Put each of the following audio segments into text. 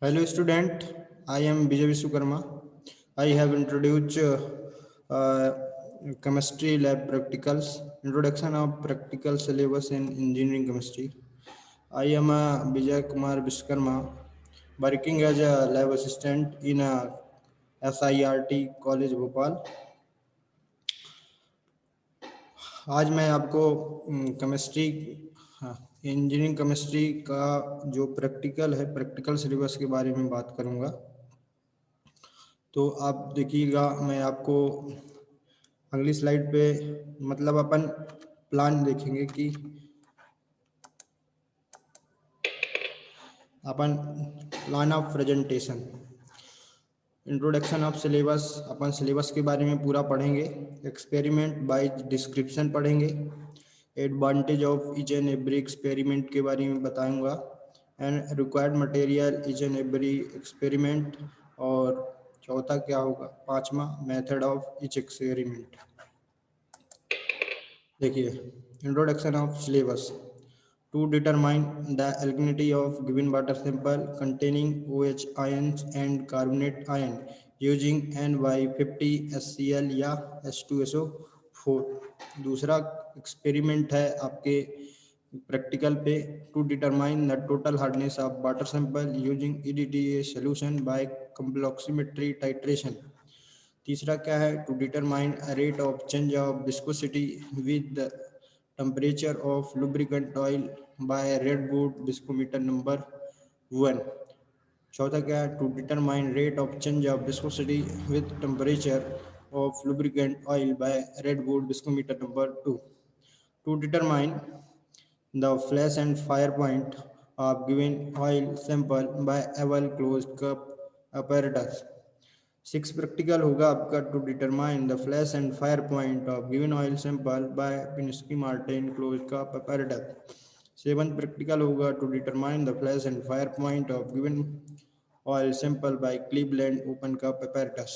Hello student, I am Vijay Vishwakarma. I have introduced chemistry lab practicals, introduction of practical syllabus in engineering chemistry. I am Vijay Kumar Vishwakarma, working as a lab assistant in SIRT College Bhopal. आज मैं आपको chemistry engineering chemistry का जो practical है practical syllabus के बारे में बात करूंगा। तो आप देखिएगा, मैं आपको अगली स्लाइड पे मतलब अपन प्लान देखेंगे कि अपन plan of presentation, introduction of syllabus, अपन सिलेबस के बारे में पूरा पढ़ेंगे, एक्सपेरिमेंट बाय डिस्क्रिप्शन पढ़ेंगे, advantage of each and every experiment के बारे में बताऊंगा, and required material each and every experiment, और चौथा क्या होगा, पांचवा मेथड ऑफ ईच एक्सपेरिमेंट। देखिए, introduction of syllabus. To determine the alkalinity of given water sample containing OH ions and carbonate ion using NY50 HCl या H2SO4। दूसरा experiment है आपके प्रैक्टिकल पे, to determine the total hardness of water sample using EDTA solution by complexometry titration. तीसरा क्या है, to determine rate of change of viscosity with temperature of lubricant oil by Redwood viscometer number 1। चौथा क्या है, to determine rate of change of viscosity with temperature of lubricant oil by Redwood viscometer number 2। To determine the flash and fire point of given oil sample bye एवल close cup apparatus। Six practical होगा आपका, to determine the flash and fire point of given oil sample by Pensky Martin close cup apparatus। Seventh practical होगा, to determine the flash and fire point of given oil sample by Cleveland open cup apparatus।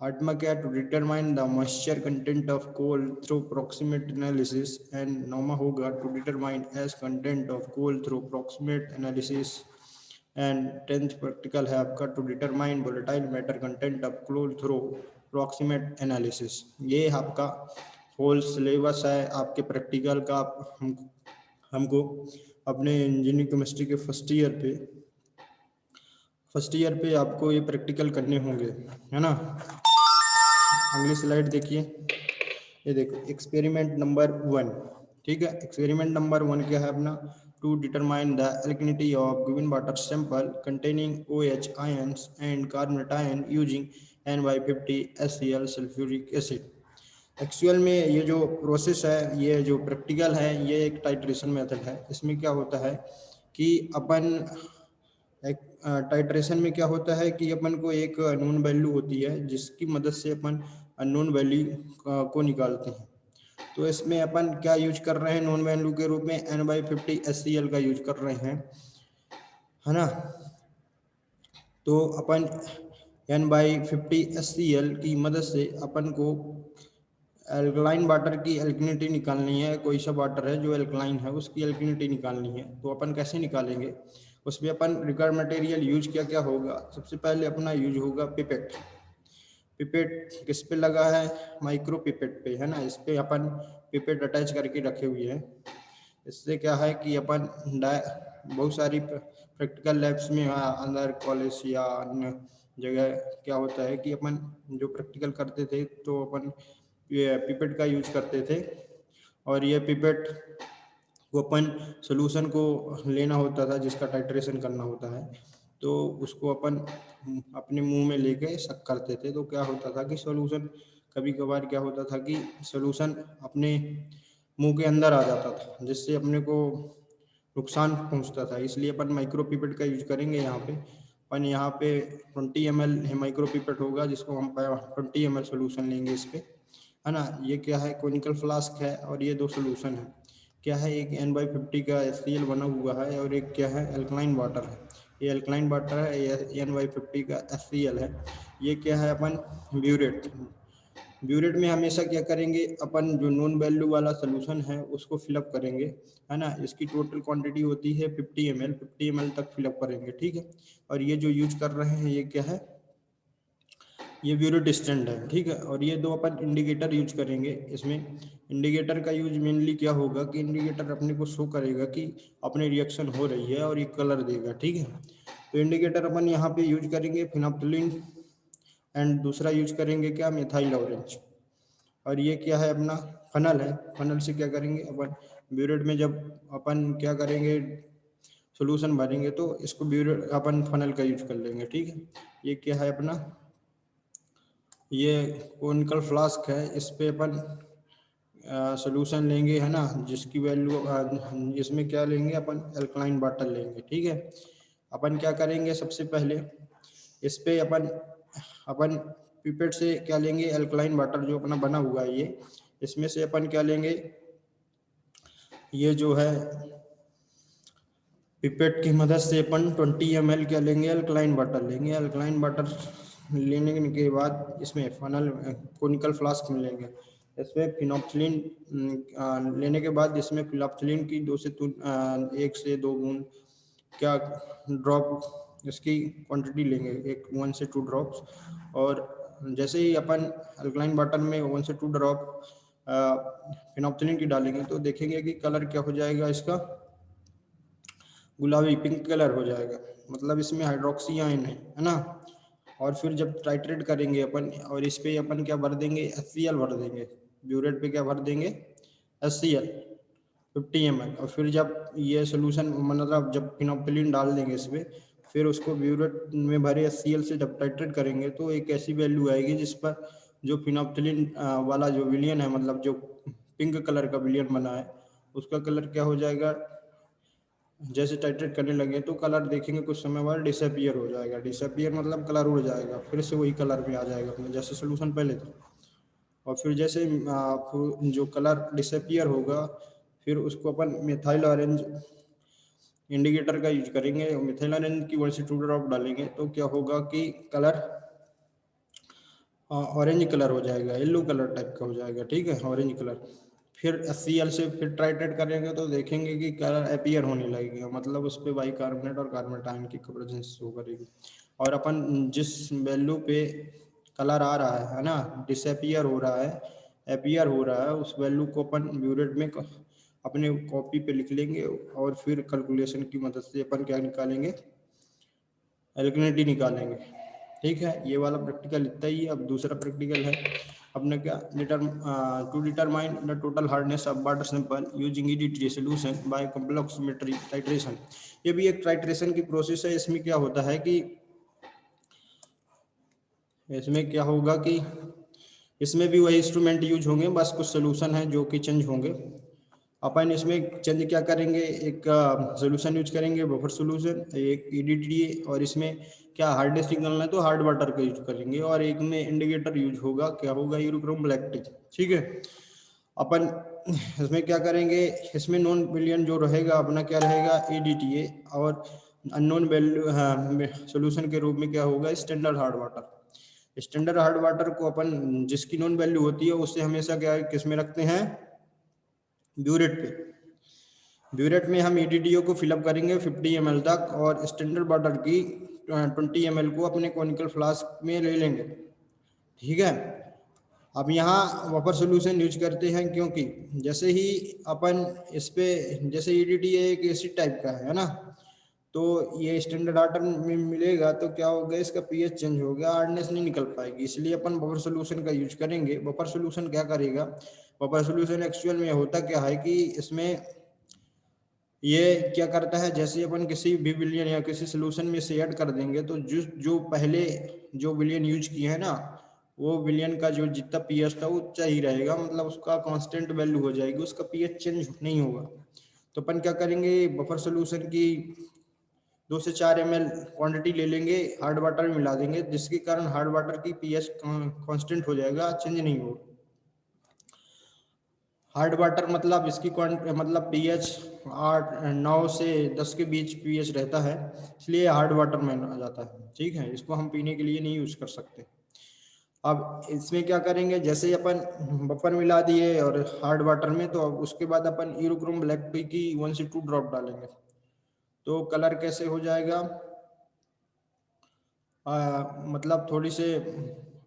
आठवां क्या, to determine the moisture content of coal through proximate analysis, and नौवां होगा, to determine ash content of coal through proximate analysis. And tenth practical है आपका, to determine volatile matter content of coals through proximate analysis. ये आपका whole syllabus है आपके practical का। हमको अपने इंजीनियरिंग केमिस्ट्री के फर्स्ट ईयर पे आपको ये प्रैक्टिकल करने होंगे, है ना। अगली स्लाइड देखिए, ये देखो एक्सपेरिमेंट नंबर 1। ठीक है, एक्सपेरिमेंट नंबर 1 क्या है अपना, to determine the alkalinity of given water sample containing OH ions and carbonate ion using NY50 HCl sulphuric acid. Actual में ये जो प्रोसेस है, ये जो प्रैक्टिकल है, ये एक टाइट्रेशन मेथड है। इसमें क्या होता है कि अपन एक टाइट्रेशन में क्या होता है कि अपन को एक नोन वैल्यू होती है जिसकी मदद से अपन अननोन वैल्यू को निकालते हैं। तो इसमें अपन क्या यूज कर रहे हैं नोन वैल्यू के रूप में, NY50 HCl का यूज कर रहे हैं, है ना। तो अपन NY50 HCl की मदद से अपन को एल्कलाइन वाटर की एल्कलिनिटी निकालनी है। कोई सा वाटर है जो एल्कलाइन है उसकी एल्कलिनिटी निकालनी है। तो अपन कैसे निकालेंगे, उसमें अपन रिक्वायर्ड मटेरियल यूज क्या क्या होगा। सबसे पहले अपना यूज होगा पिपेट। पिपेट किस पे लगा है, माइक्रो पिपेट पे, है ना। इस पे अपन पिपेट अटैच करके रखे हुए हैं। इससे क्या है कि अपन बहुत सारी प्रैक्टिकल लैब्स में अंदर कॉलेज या अन्य जगह क्या होता है कि अपन जो प्रैक्टिकल करते थे तो अपन ये पिपेट का यूज करते थे, और ये पिपेट को अपन सोल्यूशन को लेना होता था जिसका टाइट्रेशन करना होता है। तो उसको अपन अपने मुंह में लेके शक करते थे। तो क्या होता था कि सोल्यूशन, कभी कभार क्या होता था कि सोल्यूशन अपने मुंह के अंदर आ जाता था जिससे अपने को नुकसान पहुंचता था। इसलिए अपन माइक्रो पिपेट का यूज करेंगे। यहाँ पे अपन यहाँ पे 20 ml माइक्रो पिपेट होगा जिसको हम 20 ml सोल्यूशन लेंगे इस पे, है ना। ये क्या है, कोनिकल फ्लास्क है और ये दो सोल्यूशन है। क्या है, एक NY50 का HCl बना हुआ है और एक क्या है, एल्कलाइन वाटर है। ये एल्कलाइन वाटर है, ये NY50 का HCl है। ये क्या है अपन ब्यूरेट, ब्यूरेट में हमेशा क्या करेंगे अपन, जो नॉन वैल्यू वाला सोल्यूशन है उसको फिलअप करेंगे, है ना। इसकी टोटल क्वांटिटी होती है 50 ml, 50 ml तक फिलअप करेंगे, ठीक है। और ये जो यूज कर रहे हैं ये क्या है, ये ब्यूरेट स्टैंड है, ठीक है। और ये दो अपन इंडिकेटर यूज करेंगे इसमें। इंडिकेटर का यूज मेनली क्या होगा कि इंडिकेटर अपने को शो करेगा कि अपने रिएक्शन हो रही है और ये कलर देगा, ठीक है। तो इंडिकेटर अपन यहाँ पे यूज करेंगे फिनोप्थिलीन, एंड दूसरा यूज करेंगे क्या, मिथाइल ऑरेंज। और ये क्या है अपना फनल है। फनल से क्या करेंगे अपन, ब्यूरेट में जब अपन क्या करेंगे सॉल्यूशन भरेंगे तो इसको ब्यूरेट अपन फनल का यूज कर लेंगे, ठीक है। ये क्या है अपना, ये कोनिकल फ्लास्क है, इस पे अपन सॉल्यूशन लेंगे, है ना, जिसकी वैल्यू इसमें क्या लेंगे अपन, एल्कलाइन वाटर लेंगे, ठीक है। अपन क्या करेंगे सबसे पहले इस पे अपन अपन पिपेट से क्या लेंगे, एल्कलाइन वाटर जो अपना बना हुआ है ये, इसमें से अपन क्या लेंगे, ये जो है पिपेट की मदद से अपन 20 ml क्या लेंगे, अल्कलाइन वाटर लेंगे। अल्कलाइन वाटर लेने के बाद इसमें फनल कोनिकल फ्लास्क में लेंगे, इसमें फिनोप्थिलीन लेने के बाद इसमें फिनोप्थिलीन की 1 से 2 बूंद क्या ड्रॉप इसकी क्वांटिटी लेंगे, 1 से 2 ड्रॉप्स। और जैसे ही अपन अल्कलाइन वाटर में 1 से 2 ड्रॉप फिनोप्थिलीन की डालेंगे तो देखेंगे कि कलर क्या हो जाएगा इसका, गुलाबी पिंक कलर हो जाएगा, मतलब इसमें हाइड्रोक्सी आयन है ना। और फिर जब टाइट्रेट करेंगे अपन और इस पे अपन क्या भर देंगे, HCl भर देंगे, ब्यूरेट पे क्या भर देंगे, HCl 50 ml। और फिर जब ये सोल्यूशन मतलब जब फिनोप्थिलीन डाल देंगे इसमें, फिर उसको ब्यूरेट में भरे HCl से जब टाइट्रेट करेंगे तो एक ऐसी वैल्यू आएगी जिस पर जो फिनोप्थिलीन वाला जो विलियन है, मतलब जो पिंक कलर का विलियन बना है, उसका कलर क्या हो जाएगा, जैसे टाइट्रेट करने लगे तो कलर देखेंगे कुछ समय बाद डिसअपियर हो जाएगा। डिसअपियर मतलब कलर उड़ जाएगा, फिर से वही कलर में आ जाएगा अपने जैसे सोल्यूशन पहले था। और फिर जैसे जो कलर डिसअपियर होगा फिर उसको अपन मिथाइल ऑरेंज इंडिकेटर का यूज करेंगे। मिथाइल ऑरेंज की 1 से 2 ड्रॉप डालेंगे तो क्या होगा कि कलर ऑरेंज कलर हो जाएगा, येलो कलर टाइप का हो जाएगा, ठीक है, ऑरेंज कलर। फिर HCl से फिर ट्राइट्रेट करेंगे तो देखेंगे कि कलर अपीयर होने लगेगा, मतलब उस पर बाइकार्बोनेट और कार्बोनेट की प्रेजेंस शो करेगी। और अपन जिस वैल्यू पे कलर आ रहा है ना, डिसअपियर हो रहा है, अपीयर हो रहा है, उस वैल्यू को अपन ब्यूरेट में अपने कॉपी पे लिख लेंगे और फिर कैलकुलेशन की मदद से अपन क्या निकालेंगे, एल्कनिटी निकालेंगे, ठीक है। ये वाला प्रैक्टिकल इतना ही। अब दूसरा प्रैक्टिकल है अपने क्या, to determine the total hardness of water sample using EDTA solution by complexometry titration. ये भी एक टाइट्रेशन की प्रोसेस है। इसमें क्या होता है कि इसमें क्या होगा कि इसमें भी वही इंस्ट्रूमेंट यूज होंगे, बस कुछ सोल्यूशन है जो कि चेंज होंगे। अपन इसमें चेंज क्या करेंगे, एक सोल्यूशन यूज करेंगे बफर सोल्यूशन, एक EDTA, और इसमें क्या हार्डनेस निकालना है तो हार्ड वाटर का यूज करेंगे, और एक में इंडिकेटर यूज होगा, क्या होगा, यूरोक्रोम लैक्टिक, ठीक है। अपन इसमें क्या करेंगे, इसमें नॉन विलियन जो रहेगा अपना क्या रहेगा, EDTA, और अननोन वैल्यू सोल्यूशन के रूप में क्या होगा, standard hard water. Standard hard water को अपन जिसकी नॉन वैल्यू होती है उससे हमेशा क्या किस में रखते हैं, ब्यूरेट पे। ब्यूरेट में हम EDTA को फिलअप करेंगे 50 ml तक, और स्टैंडर्ड वाटर की 20 ml को अपने कॉनिकल फ्लास्क में ले लेंगे, ठीक है। अब यहाँ वापर सोल्यूशन यूज करते हैं क्योंकि जैसे ही अपन इस पे, जैसे EDTA एक एसिड टाइप का है ना, तो ये स्टैंडर्ड वाटर में मिलेगा तो क्या होगा, इसका pH चेंज हो गया, हार्डनेस नहीं निकल पाएगी, इसलिए अपन बफर सोल्यूशन का यूज करेंगे। बफर सोल्यूशन क्या करेगा, बफर सोल्यूशन एक्चुअल में होता क्या है कि इसमें ये क्या करता है, जैसे अपन किसी भी विलियन या किसी सोल्यूशन में से ऐड कर देंगे तो जो जो पहले जो विलियन यूज किए हैं ना, वो विलियन का जो जितना pH था वो उतना ही रहेगा, मतलब उसका कांस्टेंट वैल्यू हो जाएगी, उसका pH चेंज नहीं होगा। तो अपन क्या करेंगे, बफर सोल्यूशन की 2 से 4 ml क्वांटिटी ले लेंगे, हार्ड वाटर में मिला देंगे, जिसके कारण हार्ड वाटर की pH कांस्टेंट हो जाएगा, चेंज नहीं होगा। हार्ड वाटर मतलब इसकी मतलब pH 9 से 10 के बीच pH रहता है, इसलिए हार्ड वाटर माना जाता है, ठीक है। इसको हम पीने के लिए नहीं यूज कर सकते। अब इसमें क्या करेंगे, जैसे ही अपन बफर मिला दिए और हार्ड वाटर में, तो अब उसके बाद अपन यूरोक्रोम ब्लैक टी की 1 से 2 ड्रॉप डालेंगे, तो कलर कैसे हो जाएगा, मतलब थोड़ी से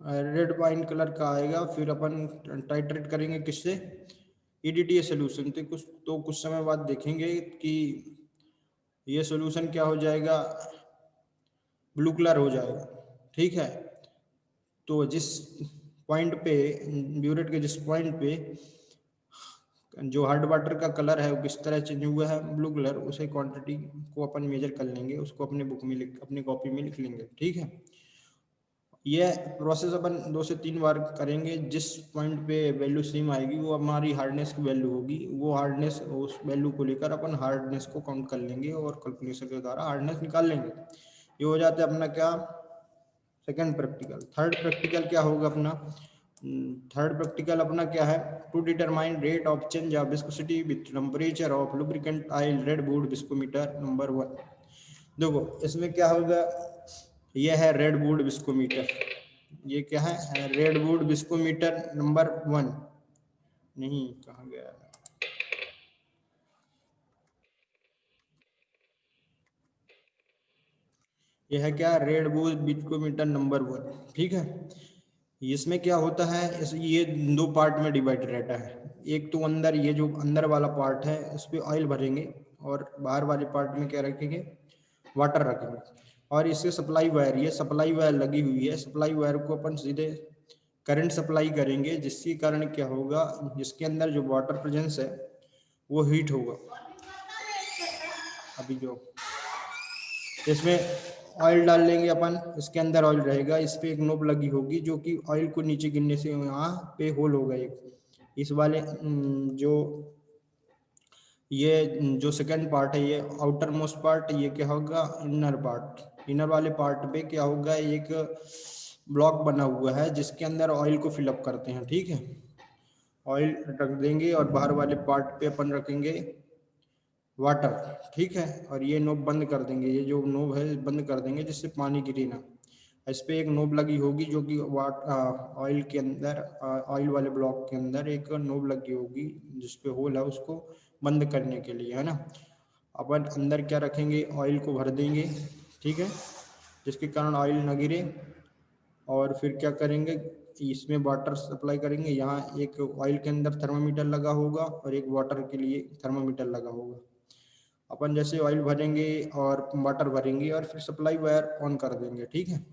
रेड वाइन कलर का आएगा। फिर अपन टाइट्रेट करेंगे किससे, EDTA सोल्यूशन। तो कुछ समय बाद देखेंगे कि ये सोल्यूशन क्या हो जाएगा, ब्लू कलर हो जाएगा। ठीक है, तो जिस पॉइंट पे, ब्यूरेट के जिस पॉइंट पे जो हार्ड वाटर का कलर है वो किस तरह चेंज हुआ है, ब्लू कलर, उसे क्वांटिटी को अपन मेजर कर लेंगे, उसको अपने बुक में अपनी कॉपी में लिख लेंगे। ठीक है, यह प्रोसेस अपन 2 से 3 बार करेंगे। जिस पॉइंट पे वैल्यू सेम आएगी वो हमारी हार्डनेस की वैल्यू होगी, वो हार्डनेस, उस वैल्यू को लेकर अपन हार्डनेस को काउंट कर लेंगे और कैलकुलेशन के द्वारा हार्डनेस निकाल लेंगे। ये हो जाता है अपना क्या, सेकंड प्रैक्टिकल। थर्ड प्रैक्टिकल क्या होगा अपना, थर्ड प्रैक्टिकल अपना क्या है, to determine rate of change of viscosity with temperature of lubricant oil रेड बोर्ड विस्कोमीटर नंबर 1। देखो इसमें क्या होगा, यह है रेड बोर्ड विस्कोमीटर, ये क्या है, रेड बोर्ड विस्कोमीटर नंबर 1, नहीं कहाँ गया, यह है क्या, रेड बोर्ड विस्कोमीटर नंबर 1। ठीक है, इसमें क्या होता है, ये 2 पार्ट में डिवाइड रहता है। एक तो अंदर, ये जो अंदर वाला पार्ट है इस पे ऑयल भरेंगे, और बाहर वाले पार्ट में क्या रखेंगे, वाटर रखेंगे। और इससे सप्लाई वायर, ये सप्लाई वायर लगी हुई है, सप्लाई वायर को अपन सीधे करंट सप्लाई करेंगे, जिसके कारण क्या होगा, जिसके अंदर जो वाटर प्रेजेंस है वो हीट होगा। अभी जो इसमें ऑयल डाल लेंगे अपन, इसके अंदर ऑयल रहेगा, इस पे एक नोब लगी होगी जो कि ऑयल को नीचे गिरने से यहाँ पे होल होगा एक। इस वाले जो ये जो सेकंड पार्ट है, ये आउटर मोस्ट पार्ट, ये क्या होगा, इनर पार्ट। इनर वाले पार्ट पे क्या होगा, एक ब्लॉक बना हुआ है जिसके अंदर ऑयल को फिलअप करते हैं। ठीक है, ऑयल रख देंगे और बाहर वाले पार्ट पे अपन रखेंगे वाटर। ठीक है, और ये नोब बंद कर देंगे, ये जो नोब है बंद कर देंगे जिससे पानी गिरे ना। इस पे एक नोब लगी होगी जो कि ऑयल के अंदर, ऑयल वाले ब्लॉक के अंदर एक नोब लगी होगी जिसपे होल है, उसको बंद करने के लिए, है ना। अपन अंदर क्या रखेंगे, ऑयल को भर देंगे। ठीक है, जिसके कारण ऑयल ना गिरे। और फिर क्या करेंगे, इसमें वाटर सप्लाई करेंगे, यहाँ एक ऑयल के अंदर थर्मामीटर लगा होगा और एक वाटर के लिए थर्मामीटर लगा होगा। अपन जैसे ऑयल भरेंगे और वाटर भरेंगे और फिर सप्लाई वायर ऑन कर देंगे। ठीक है,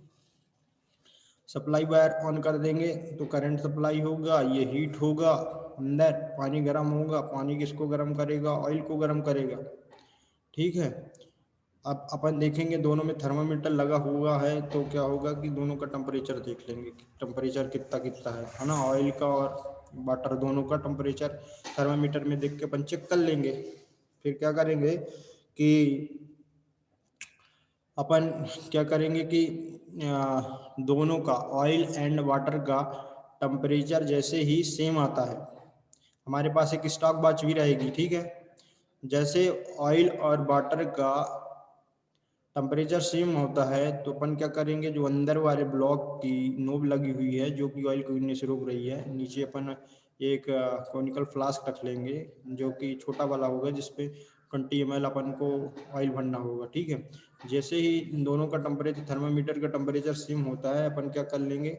सप्लाई वायर ऑन कर देंगे तो करंट सप्लाई होगा, ये हीट होगा, अंदर पानी गर्म होगा, पानी किसको गर्म करेगा, ऑयल को गर्म करेगा। ठीक है, अब अपन देखेंगे दोनों में थर्मामीटर लगा हुआ है तो क्या होगा कि दोनों का टेम्परेचर देख लेंगे, टेम्परेचर कितना कितना है ना, ऑयल का और वाटर दोनों का टेम्परेचर थर्मामीटर में देख के अपन चेक कर लेंगे। फिर क्या करेंगे कि अपन क्या करेंगे कि दोनों का, ऑयल एंड वाटर का टेम्परेचर जैसे ही सेम आता है, हमारे पास एक स्टॉक वॉच भी रहेगी। ठीक है, जैसे ऑयल और वाटर का टेम्परेचर सेम होता है तो अपन क्या करेंगे, जो अंदर वाले ब्लॉक की नोब लगी हुई है जो कि ऑयल को गिरने से रोक रही है, नीचे अपन एक कॉनिकल फ्लास्क रख लेंगे जो कि छोटा वाला होगा, जिसपे 20 ml अपन को ऑयल भरना होगा। ठीक है, जैसे ही दोनों का टेम्परेचर, थर्मामीटर का टेम्परेचर सेम होता है, अपन क्या कर लेंगे,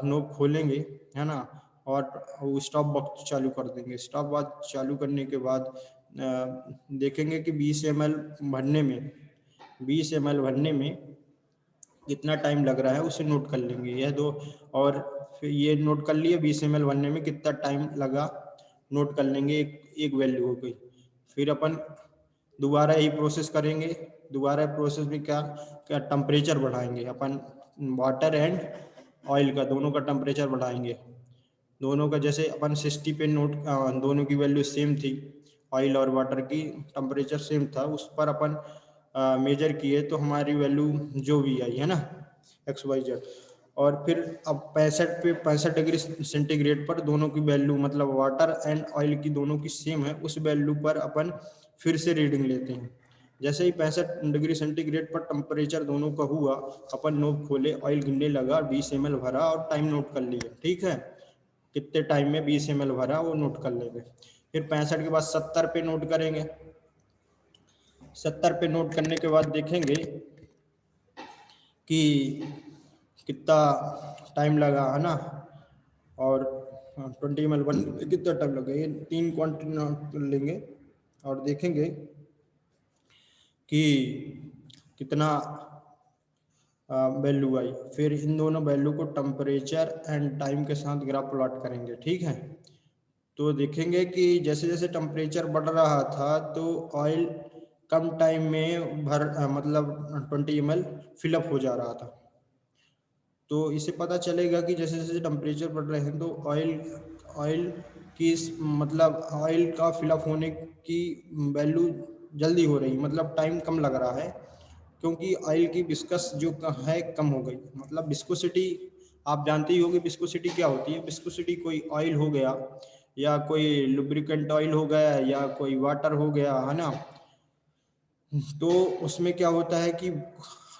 नोब खोलेंगे, है ना, और स्टॉप वॉच चालू कर देंगे। स्टॉप वॉच चालू करने के बाद देखेंगे कि 20 ml भरने में, 20 ml भरने में कितना टाइम लग रहा है उसे नोट कर लेंगे, यह दो। और फिर ये नोट कर लिए 20 ml भरने में कितना टाइम लगा, नोट कर लेंगे, एक वैल्यू हो गई। फिर अपन दोबारा यही प्रोसेस करेंगे, दोबारा प्रोसेस में क्या क्या टेम्परेचर बढ़ाएंगे अपन, वाटर एंड ऑयल का दोनों का टेम्परेचर बढ़ाएंगे। दोनों का जैसे अपन 60 पे नोट, दोनों की वैल्यू सेम थी, ऑयल और वाटर की टेम्परेचर सेम था, उस पर अपन मेजर किए तो हमारी वैल्यू जो भी आई है ना, XYZ। और फिर अब 65 डिग्री सेंटीग्रेड पर दोनों की वैल्यू, मतलब वाटर एंड ऑयल की दोनों की सेम है, उस वैल्यू पर अपन फिर से रीडिंग लेते हैं। जैसे ही 65 डिग्री सेंटीग्रेड पर टेम्परेचर दोनों का हुआ, अपन नोब खोले, ऑयल गिनने लगा, 20 ml भरा और टाइम नोट कर लिया। ठीक है, कितने टाइम में 20 ml भरा वो नोट कर लेंगे। फिर 65 के बाद 70 पे नोट करेंगे। 70 पे नोट करने के बाद देखेंगे कि कितना टाइम लगा, है ना, और 20 ml बनने कितना टाइम लगेगा। ये 3 क्वांटिटी नोट कर लेंगे और देखेंगे कि कितना वैल्यू आई। फिर इन दोनों वैल्यू को टेम्परेचर एंड टाइम के साथ ग्राफ प्लॉट करेंगे। ठीक है, तो देखेंगे कि जैसे जैसे टेम्परेचर बढ़ रहा था तो ऑयल कम टाइम में मतलब 20 ml फिलअप हो जा रहा था। तो इससे पता चलेगा कि जैसे जैसे टेम्परेचर बढ़ रहे हैं तो ऑयल की मतलब ऑयल का फिलअप होने की वैल्यू जल्दी हो रही, मतलब टाइम कम लग रहा है, क्योंकि ऑयल की विस्कस जो है कम हो गई। मतलब विस्कोसिटी आप जानते ही होंगे, विस्कोसिटी क्या होती है। विस्कोसिटी कोई ऑयल हो गया या कोई लुब्रिकेंट ऑयल हो गया या कोई वाटर हो गया, है ना, तो उसमें क्या होता है कि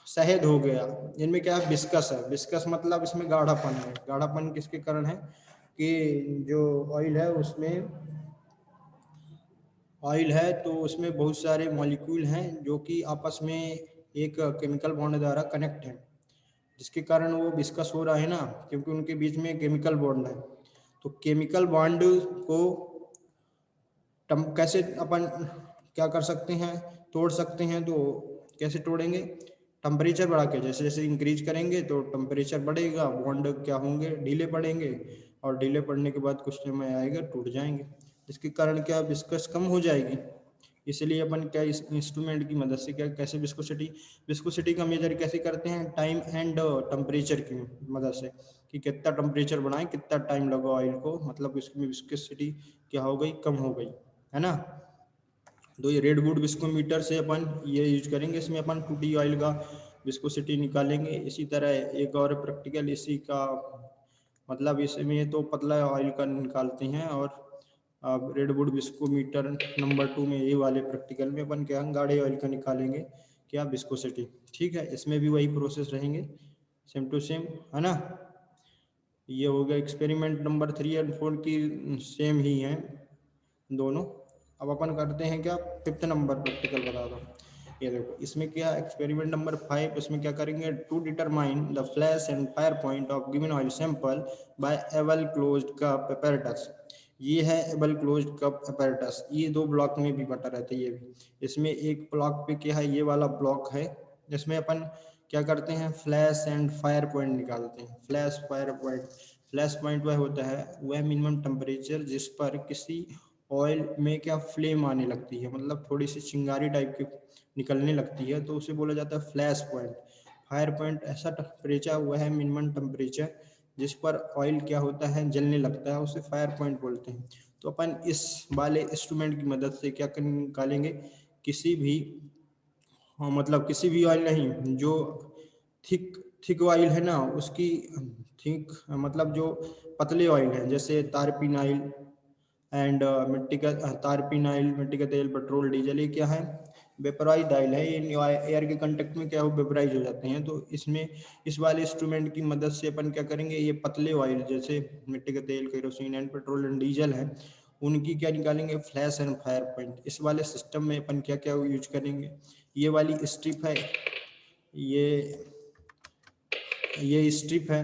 शहद हो गया, इनमें क्या है, विस्कस है। विस्कस मतलब इसमें गाढ़ापन है। गाढ़ापन किसके कारण है कि जो ऑयल है तो उसमें बहुत सारे मॉलिक्यूल हैं जो कि आपस में एक केमिकल बॉन्ड द्वारा कनेक्ट है, जिसके कारण वो विस्कस हो रहा है ना, क्योंकि उनके बीच में केमिकल बॉन्ड है। तो केमिकल बॉन्ड को कैसे अपन क्या कर सकते हैं, तोड़ सकते हैं। तो कैसे तोड़ेंगे, टेम्परेचर बढ़ा के, जैसे जैसे इंक्रीज करेंगे तो टेम्परेचर बढ़ेगा, बॉन्ड क्या होंगे, ढीले पड़ेंगे, और ढीले पड़ने के बाद कुछ समय आएगा टूट जाएंगे, जिसके कारण क्या विस्कस कम हो जाएगी। इसलिए अपन क्या इस इंस्ट्रूमेंट की मदद से क्या कैसे विस्कोसिटी का मेजर कैसे करते हैं, टाइम एंड टेम्परेचर की मदद से, कि कितना टेम्परेचर बढ़ाएं, कितना टाइम लगा ऑयल को, मतलब इसमें विस्कोसिटी क्या हो गई, कम हो गई, है ना। तो ये रेडवुड विस्कोमीटर से अपन ये यूज करेंगे, इसमें अपन 2D ऑयल का विस्कोसिटी निकालेंगे। इसी तरह एक और प्रैक्टिकल इसी का, मतलब इसमें तो पतला ऑयल का निकालते हैं, और रेडवुड विस्कोमीटर नंबर 2 में ये वाले प्रैक्टिकल में अपन क्या गाढ़े ऑयल का निकालेंगे क्या विस्कोसिटी। ठीक है, इसमें भी वही प्रोसेस रहेंगे, सेम टू सेम, है ना। ये हो गया एक्सपेरिमेंट नंबर 3 और 4 की सेम ही हैं दोनों। अब अपन करते हैं क्या 5th नंबर प्रैक्टिकल बता दो। ये देखो, इसमें क्या एक्सपेरिमेंट नंबर 5, इसमें क्या करेंगे, to determine the flash and fire point of given oil sample by Abel closed cup apparatus। ये है एबल क्लोज्ड कप apparatus। ये 2 ब्लॉक में भी बटा रहता है। ये भी इसमें एक ब्लॉक पे क्या है, ये वाला ब्लॉक है, जिसमें अपन क्या करते हैं, फ्लैश एंड फायर पॉइंट निकालते हैं। Flash fire point, flash point वह होता है, वह मिनिमम टेम्परेचर जिस पर किसी ऑयल में क्या फ्लेम आने लगती है, मतलब थोड़ी सी चिंगारी टाइप की निकलने लगती है, तो उसे बोला जाता है फ्लैश पॉइंट। फायर पॉइंट ऐसा टेम्परेचर वह है मिनिमम टेम्परेचर जिस पर ऑयल क्या होता है, जलने लगता है, उसे फायर पॉइंट बोलते हैं। तो अपन इस वाले इंस्ट्रूमेंट की मदद से क्या निकालेंगे, किसी भी, हाँ, मतलब किसी भी ऑयल नहीं, जो थिक थिक ऑयल है ना, उसकी थिक मतलब जो पतले ऑयल है, जैसे तारपीन ऑयल एंड मिट्टी का तारपीन ऑयल, मिट्टी का तेल, पेट्रोल, डीजल, ये क्या है, वेपराइज ऑयल है। ये एयर के कांटेक्ट में क्या हो, वेपराइज हो जाते हैं। तो इसमें इस वाले इंस्ट्रूमेंट की मदद से अपन क्या करेंगे, ये पतले ऑयल जैसे मिट्टी का तेल, kerosene and petrol and diesel है, उनकी क्या निकालेंगे, फ्लैश एंड फायर पॉइंट। इस वाले सिस्टम में अपन क्या क्या यूज करेंगे, ये वाली स्ट्रिप है, ये स्ट्रिप है,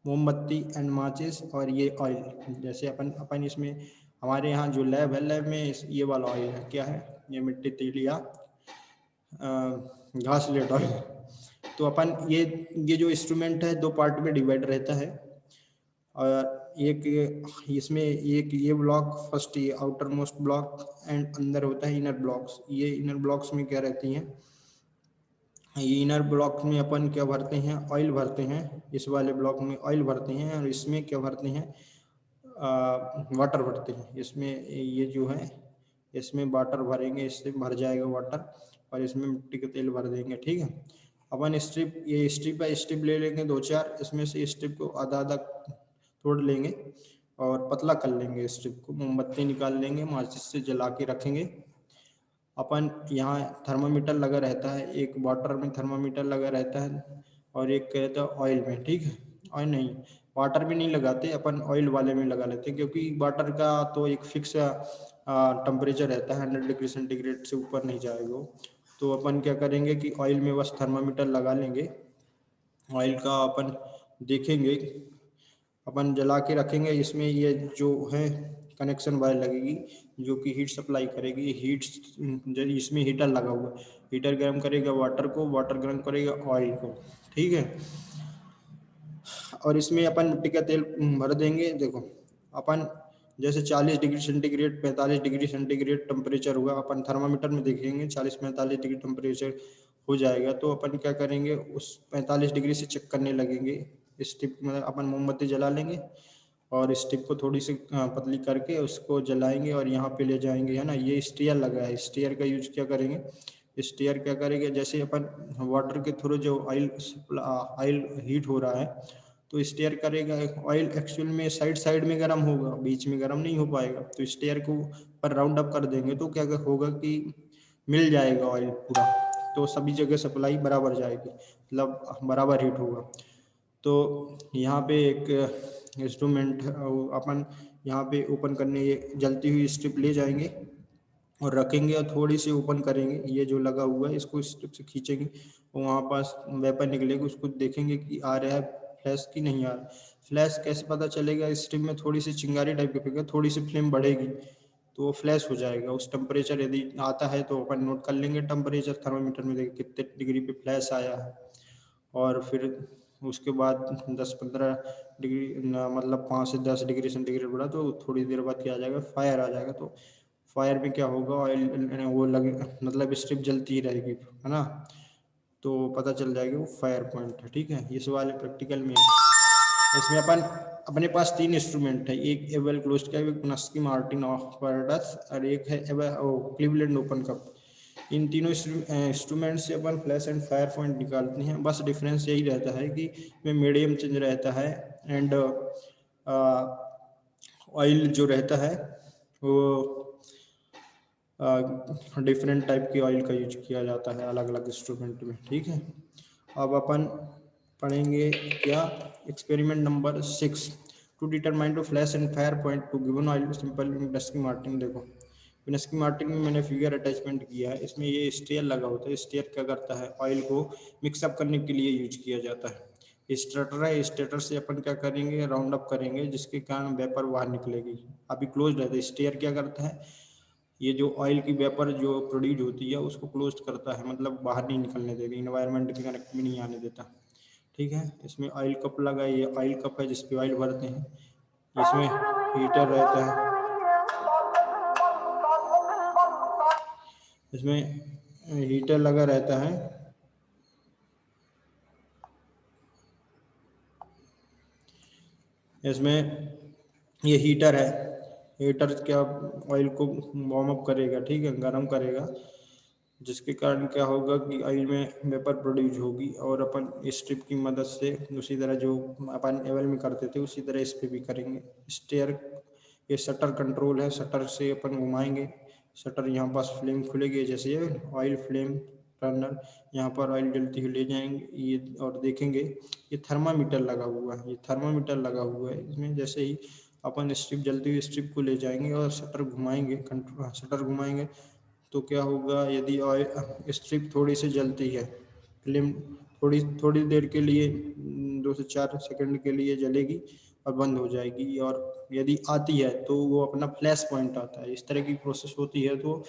मोमबत्ती एंड माचिस, और ये ऑयल। जैसे अपन इसमें हमारे यहाँ जो लैब है, लैब में ये वाला ऑयल है, क्या है, ये मिट्टी तेल या घास लेट ऑयल। तो अपन ये जो इंस्ट्रूमेंट है 2 पार्ट में डिवाइड रहता है, और एक इसमें एक ये ब्लॉक, फर्स्ट ये आउटर मोस्ट ब्लॉक एंड अंदर होता है इनर ब्लॉक्स। ये इनर ब्लॉक्स में क्या रहती हैं, ये इनर ब्लॉक में अपन क्या भरते हैं, ऑयल भरते हैं। इस वाले ब्लॉक में ऑयल भरते हैं, और इसमें क्या भरते हैं, वाटर भरते हैं। इसमें ये जो है, इसमें वाटर भरेंगे, इससे भर जाएगा वाटर, और इसमें मिट्टी का तेल भर देंगे। ठीक है, अपन स्ट्रिप, ये स्ट्रिप है, स्ट्रिप ले लेंगे 2-4, इसमें से स्ट्रिप को आधा आधा तोड़ लेंगे और पतला कर लेंगे। स्ट्रिप को मोमबत्ती निकाल लेंगे, माचिस से जला के रखेंगे, अपन यहाँ थर्मामीटर लगा रहता है, एक वाटर में थर्मामीटर लगा रहता है और एक कहता है ऑयल में, ठीक है। ऑयल नहीं, वाटर भी नहीं लगाते अपन, ऑयल वाले में लगा लेते हैं, क्योंकि वाटर का तो एक फिक्स टेम्परेचर रहता है, 100 डिग्री सेंटीग्रेड से ऊपर नहीं जाएगा वो। तो अपन क्या करेंगे कि ऑयल में बस थर्मामीटर लगा लेंगे, ऑयल का अपन देखेंगे, अपन जला के रखेंगे। इसमें ये जो है कनेक्शन वायर लगेगी जो कि हीट सप्लाई करेगी, हीट इसमें हीटर लगा हुआ है, हीटर गर्म करेगा वाटर को, वाटर गर्म करेगा ऑयल को, ठीक है। और इसमें अपन मिट्टी का तेल भर देंगे। देखो अपन जैसे 40 degree centigrade 45 degree centigrade temperature हुआ, अपन थर्मामीटर में देखेंगे 40-45 डिग्री टेम्परेचर हो जाएगा, तो अपन क्या करेंगे उस 45 डिग्री से चेक करने लगेंगे। स्टिप मतलब अपन मोमबत्ती जला लेंगे और स्टिप को थोड़ी सी पतली करके उसको जलाएंगे और यहाँ पे ले जाएंगे, है ना। ये स्टेयर लगा है, स्टेयर का यूज क्या करेंगे, स्टेयर क्या करेंगे, जैसे अपन वाटर के थ्रू जो ऑयल ऑयल हीट हो रहा है तो स्टेयर करेगा, ऑयल एक्चुअल में साइड साइड में गर्म होगा, बीच में गर्म नहीं हो पाएगा। तो स्टेयर को पर राउंड अप कर देंगे तो क्या होगा कि मिल जाएगा ऑयल पूरा, तो सभी जगह सप्लाई बराबर जाएगी, मतलब बराबर हीट होगा। तो यहाँ पे एक इंस्ट्रूमेंट अपन यहाँ पे ओपन करने ये जलती हुई स्ट्रिप ले जाएंगे और रखेंगे और थोड़ी सी ओपन करेंगे, ये जो लगा हुआ है इसको स्ट्रिप से खींचेंगे और वहाँ पास वेपर निकलेगा, उसको देखेंगे कि आ रहा है फ्लैश की नहीं आ रहा। फ्लैश कैसे पता चलेगा, स्ट्रिप में थोड़ी सी चिंगारी टाइप की फेंकेगा, थोड़ी सी फ्लेम बढ़ेगी तो वो फ्लैश हो जाएगा। उस टेम्परेचर यदि आता है तो अपन नोट कर लेंगे, टेम्परेचर थर्मामीटर में देखें कितने डिग्री पे फ्लैश आया है, और फिर उसके बाद 10-15 डिग्री मतलब 5 से 10 डिग्री सेंटीग्रेड बढ़ा तो थोड़ी देर बाद क्या आ जाएगा, फायर आ जाएगा। तो फायर में क्या होगा, ऑयल वो लगे मतलब स्ट्रिप जलती ही रहेगी, है ना। तो पता चल जाएगा वो फायर पॉइंट है, ठीक है। इस वाले प्रैक्टिकल में इसमें अपन अपने पास 3 इंस्ट्रूमेंट है, एक एवेल क्लोज्ड का, एक नस्की मार्टिन ऑपरेटस और एक है क्लीवलैंड ओपन कप। इन तीनों इंस्ट्रूमेंट से अपन फ्लैश एंड फायर पॉइंट निकालते हैं, बस डिफरेंस यही रहता है कि में मीडियम चेंज रहता है एंड ऑयल जो रहता है वो डिफरेंट टाइप की ऑयल का यूज किया जाता है अलग अलग इंस्ट्रूमेंट में, ठीक है। अब अपन पढ़ेंगे क्या, experiment number 6 to determine to flash and fire point to given oil simple Dusky Martin. देखो डस्की मार्टिन में मैंने फिगर अटैचमेंट किया है, इसमें ये स्टेयर लगा होता है, स्टेयर क्या करता है ऑयल को मिक्सअप करने के लिए यूज किया जाता है। स्टेटर है, स्टेटर से अपन क्या करेंगे, राउंड अप करेंगे जिसके कारण वेपर बाहर निकलेगी। अभी क्लोज रहता है, स्टेयर क्या करता है, ये जो ऑयल की वेपर जो प्रोड्यूस होती है उसको क्लोज करता है, मतलब बाहर नहीं निकलने देगा, इन्वायरमेंट के कनेक्ट में नहीं आने देता, ठीक है। इसमें ऑयल कप लगा है, ये ऑयल कप है जिसपे ऑयल भरते हैं। इसमें हीटर रहता है, इसमें हीटर लगा रहता है, इसमें ये हीटर है, हीटर क्या ऑयल को वार्म अप करेगा, ठीक है, गर्म करेगा, जिसके कारण क्या होगा कि ऑयल में वेपर प्रोड्यूस होगी और अपन स्ट्रिप की मदद से उसी तरह जो अपन एवल में करते थे उसी तरह इस पे भी करेंगे। स्टेयर ये शटर कंट्रोल है, शटर से अपन घुमाएंगे, शटर यहाँ पास फ्लेम खुलेगी, जैसे ये ऑयल फ्लेम टर्नर, यहाँ पर ऑयल जलती हुई ले जाएंगे ये, और देखेंगे ये थर्मामीटर लगा हुआ है, ये थर्मामीटर लगा हुआ है इसमें। जैसे ही अपन स्ट्रिप जलती हुई स्ट्रिप को ले जाएंगे और शटर घुमाएंगे, कंट्रोल शटर घुमाएंगे तो क्या होगा, यदि ऑयल स्ट्रिप थोड़ी सी जलती है, फ्लेम थोड़ी थोड़ी देर के लिए 2 से 4 सेकंड के लिए जलेगी और बंद हो जाएगी, और यदि आती है तो वो अपना फ्लैश पॉइंट आता है। इस तरह की प्रोसेस होती है तो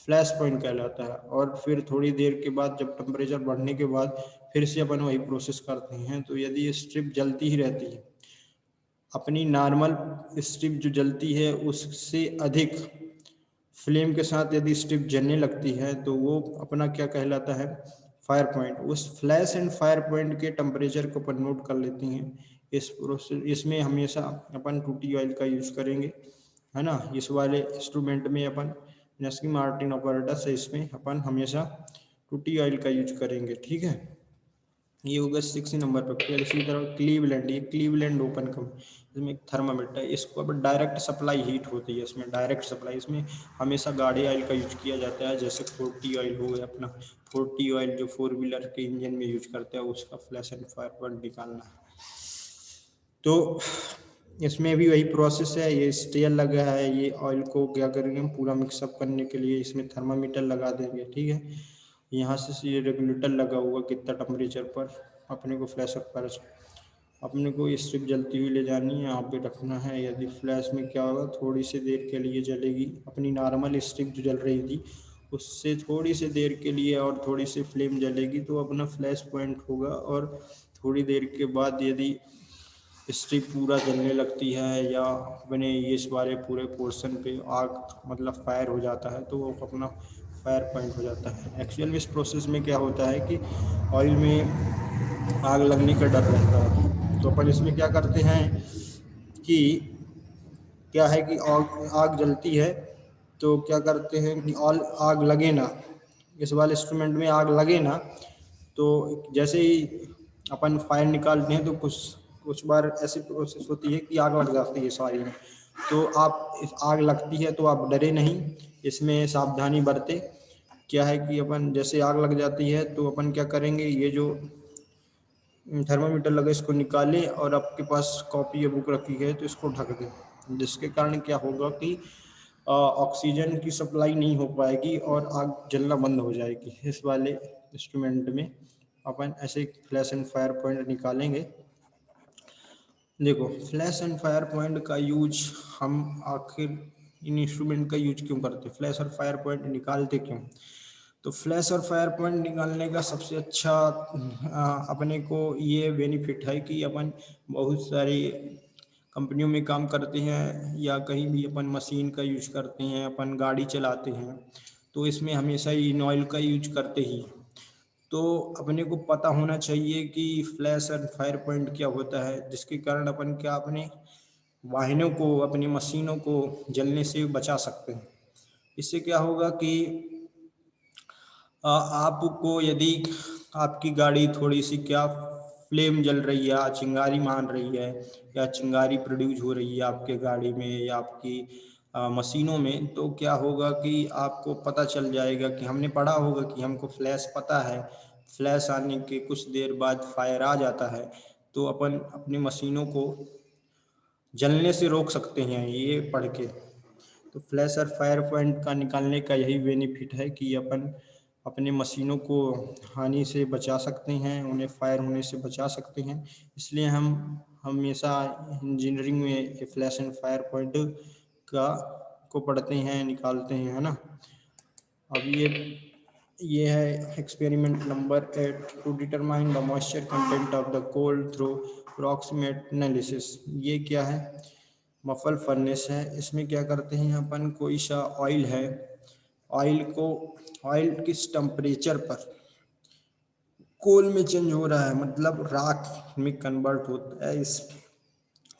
फ्लैश पॉइंट कहलाता है। और फिर थोड़ी देर के बाद जब टेम्परेचर बढ़ने के बाद फिर से अपन वही प्रोसेस करते हैं, तो यदि स्ट्रिप जलती ही रहती है, अपनी नॉर्मल स्ट्रिप जो जलती है उससे अधिक फ्लेम के साथ यदि स्ट्रिप जलने लगती है तो वो अपना क्या कहलाता है, फायर पॉइंट। उस फ्लैश एंड फायर पॉइंट के टेम्परेचर को अपन नोट कर लेते हैं। इस प्रोसेस इसमें हमेशा अपन टूटी ऑयल का यूज करेंगे, है ना। इस वाले इंस्ट्रूमेंट में अपन नस्की मार्टिन ऑपरेटस है, इसमें अपन हमेशा टूटी ऑयल का यूज करेंगे, ठीक है। ये होगा 6 नंबर पर। फिर इसी तरह क्लीवलैंड, ये क्लीवलैंड ओपन कप, इसमें एक थर्मामीटर, इसको अब डायरेक्ट सप्लाई हीट होती है, इसमें डायरेक्ट सप्लाई, इसमें हमेशा गाड़ी ऑयल का यूज किया जाता है, जैसे 40 ऑयल हो गया अपना, 40 ऑयल जो 4 व्हीलर के इंजन में यूज करते हैं, उसका फ्लैश एंड फायर पॉइंट निकालना है। तो इसमें भी वही प्रोसेस है, ये स्टेयर लगा है, ये ऑयल को क्या करेंगे हम पूरा मिक्सअप करने के लिए इसमें थर्मामीटर लगा देंगे, ठीक है। यहाँ से ये रेगुलेटर लगा हुआ कितना टेम्परेचर पर अपने को फ्लैश पर अपने को ये स्ट्रिप जलती हुई ले जानी है, यहाँ पे रखना है। यदि फ्लैश में क्या होगा, थोड़ी सी देर के लिए जलेगी, अपनी नॉर्मल स्ट्रिप जो जल रही थी उससे थोड़ी सी देर के लिए और थोड़ी सी फ्लेम जलेगी तो अपना फ्लैश पॉइंट होगा। और थोड़ी देर के बाद यदि स्ट्रिप पूरा जलने लगती है या अपने ये इस वाले पूरे पोर्शन पे आग मतलब फायर हो जाता है तो वो अपना फायर पॉइंट हो जाता है। एक्चुअल में इस प्रोसेस में क्या होता है कि ऑयल में आग लगने का डर रहता है, तो अपन इसमें क्या करते हैं कि क्या है कि आग जलती है तो क्या करते हैं कि आग लगे ना, इस वाले इंस्ट्रूमेंट में आग लगे ना, तो जैसे ही अपन फायर निकालते हैं तो कुछ कुछ बार ऐसी प्रोसेस होती है कि आग लग जाती है सारी में। तो आप इस आग लगती है तो आप डरे नहीं, इसमें सावधानी बरते। क्या है कि अपन जैसे आग लग जाती है तो अपन क्या करेंगे, ये जो थर्मामीटर लगा इसको निकालें और आपके पास कॉपी या बुक रखी है तो इसको ढक दें, जिसके कारण क्या होगा कि ऑक्सीजन की सप्लाई नहीं हो पाएगी और आग जलना बंद हो जाएगी। इस वाले इंस्ट्रूमेंट में अपन ऐसे फ्लैश एंड फायर पॉइंट निकालेंगे। देखो फ्लैश एंड फायर पॉइंट का यूज हम आखिर इन इंस्ट्रूमेंट का यूज क्यों करते, फ्लैश और फायर पॉइंट निकालते क्यों? तो फ्लैश और फायर पॉइंट निकालने का सबसे अच्छा अपने को ये बेनिफिट है कि अपन बहुत सारी कंपनियों में काम करते हैं या कहीं भी अपन मशीन का यूज करते हैं, अपन गाड़ी चलाते हैं, तो इसमें हमेशा इन ऑयल का यूज करते ही। तो अपने को पता होना चाहिए कि फ्लैश एंड फायर पॉइंट क्या होता है, जिसके कारण अपन क्या अपने वाहनों को अपनी मशीनों को जलने से बचा सकते हैं। इससे क्या होगा कि आपको यदि आपकी गाड़ी थोड़ी सी क्या फ्लेम जल रही है, चिंगारी मान रही है या चिंगारी प्रोड्यूस हो रही है आपके गाड़ी में या आपकी मशीनों में, तो क्या होगा कि आपको पता चल जाएगा कि हमने पढ़ा होगा कि हमको फ्लैश पता है, फ्लैश आने के कुछ देर बाद फायर आ जाता है, तो अपन अपनी मशीनों को जलने से रोक सकते हैं ये पढ़ के। तो फ्लैश और फायर पॉइंट का निकालने का यही बेनिफिट है कि अपन अपने मशीनों को हानि से बचा सकते हैं, उन्हें फायर होने से बचा सकते हैं। इसलिए हम हमेशा इंजीनियरिंग में फ्लैश एंड फायर पॉइंट का को पढ़ते हैं, निकालते हैं, है ना। अब ये है experiment number 8 to determine the moisture content of the coal through approximate analysis. ये क्या है, मफल फर्नेस है। इसमें क्या करते हैं अपन, कोई सा ऑयल है, ऑयल किस टेम्परेचर पर कोल में चेंज हो रहा है, मतलब राख में कन्वर्ट होता है, इस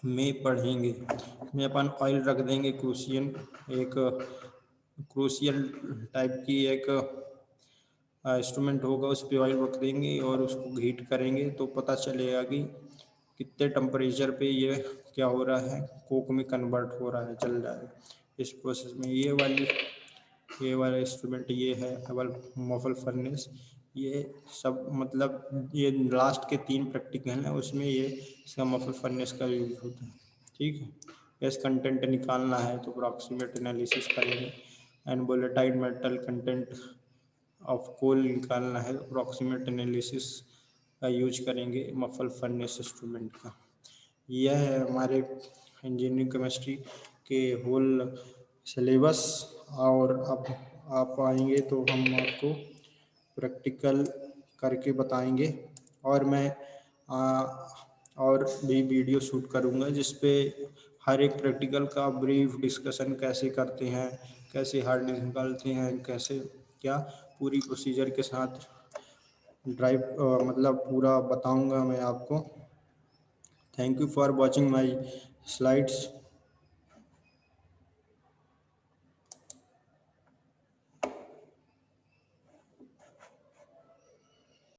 में पढ़ेंगे। में अपन ऑयल रख देंगे, क्रूशियल एक क्रूशियल टाइप की एक इंस्ट्रूमेंट होगा, उस पर ऑयल रख देंगे और उसको हीट करेंगे तो पता चलेगा कि कितने टेम्परेचर पे ये क्या हो रहा है, कोक में कन्वर्ट हो रहा है, चल रहा है। इस प्रोसेस में ये वाला इंस्ट्रूमेंट ये है अवल मफल फर्नेस। ये सब मतलब ये लास्ट के 3 प्रैक्टिकल हैं, उसमें ये इसका मफल फर्नेस का यूज होता है, ठीक है। गैस कंटेंट निकालना है तो अप्रॉक्सीमेट एनालिसिस करेंगे, and volatile metal content of coal निकालना है, अप्रॉक्सीमेट एनालिसिस का यूज करेंगे मफल फर्नेस इंस्ट्रूमेंट का। यह है हमारे इंजीनियरिंग केमिस्ट्री के होल सिलेबस। और अब आप आएंगे तो हम आपको प्रैक्टिकल करके बताएंगे, और मैं और भी वीडियो शूट करूँगा जिस पे हर एक प्रैक्टिकल का ब्रीफ डिस्कशन कैसे करते हैं, कैसे हार्ड डिस्क निकालते हैं, कैसे क्या पूरी प्रोसीजर के साथ मतलब पूरा बताऊंगा मैं आपको। Thank you for watching my slides.